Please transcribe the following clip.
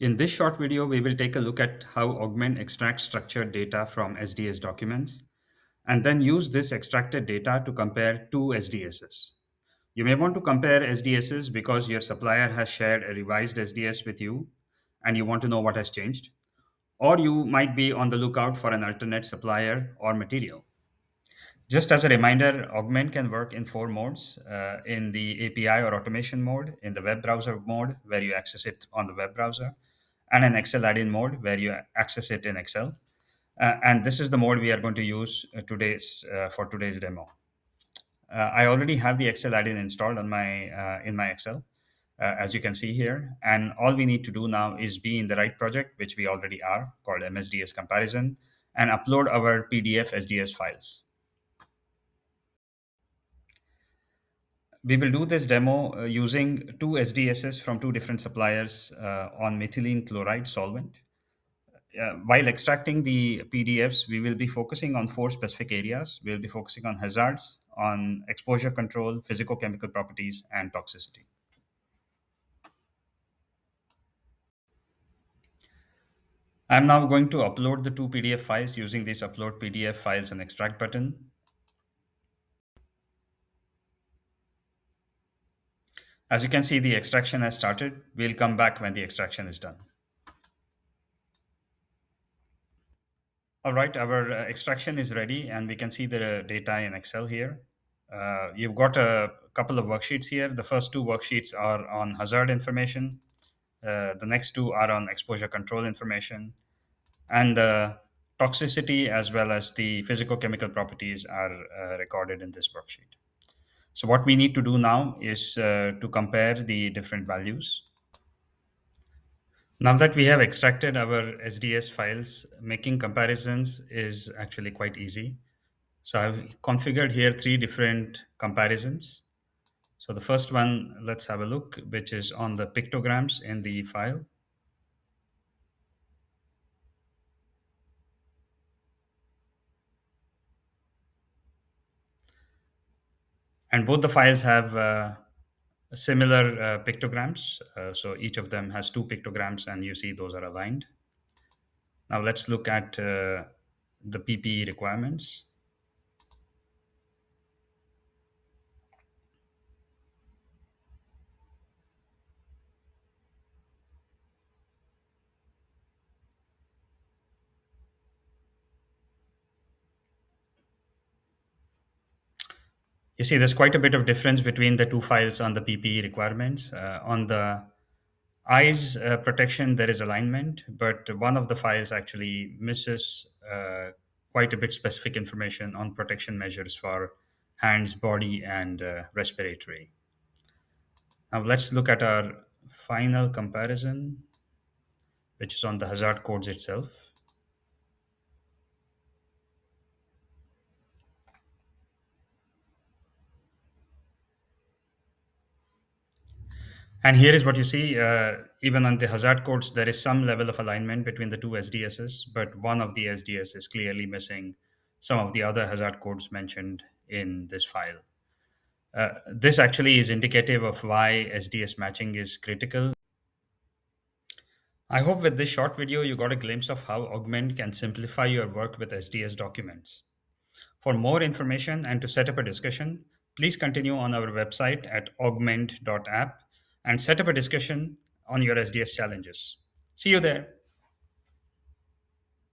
In this short video, we will take a look at how Augmend extracts structured data from SDS documents and then use this extracted data to compare two SDSs. You may want to compare SDSs because your supplier has shared a revised SDS with you and you want to know what has changed, or you might be on the lookout for an alternate supplier or material. Just as a reminder, Augment can work in four modes in the API or automation mode, in the web browser mode, where you access it on the web browser, and an Excel add in mode, where you access it in Excel. And this is the mode we are going to use for today's demo. I already have the Excel add in installed on my in my Excel, as you can see here. And all we need to do now is be in the right project, which we already are, called MSDS comparison, and upload our PDF SDS files. We will do this demo using two SDSs from two different suppliers on methylene chloride solvent. While extracting the PDFs, we will be focusing on four specific areas. We'll be focusing on hazards, on exposure control, physicochemical properties, and toxicity. I'm now going to upload the two PDF files using this upload PDF files and extract button. As you can see, the extraction has started. We'll come back when the extraction is done. All right, our extraction is ready and we can see the data in Excel here. You've got a couple of worksheets here. The first two worksheets are on hazard information. The next two are on exposure control information. And the toxicity as well as the physicochemical properties are recorded in this worksheet. So what we need to do now is to compare the different values. Now that we have extracted our SDS files, making comparisons is actually quite easy. So I've configured here three different comparisons. So the first one, let's have a look, which is on the pictograms in the file. And both the files have similar pictograms. So each of them has two pictograms and you see those are aligned. Now let's look at the PPE requirements. You see there's quite a bit of difference between the two files on the PPE requirements. On the eyes protection, there is alignment, but one of the files actually misses quite a bit specific information on protection measures for hands, body, and respiratory. Now let's look at our final comparison, which is on the hazard codes itself. And here is what you see. Even on the hazard codes, there is some level of alignment between the two SDSs, but one of the SDS is clearly missing some of the other hazard codes mentioned in this file. This actually is indicative of why SDS matching is critical. I hope with this short video, you got a glimpse of how Augment can simplify your work with SDS documents. For more information and to set up a discussion, please continue on our website at augment.app and set up a discussion on your SDS challenges. See you there.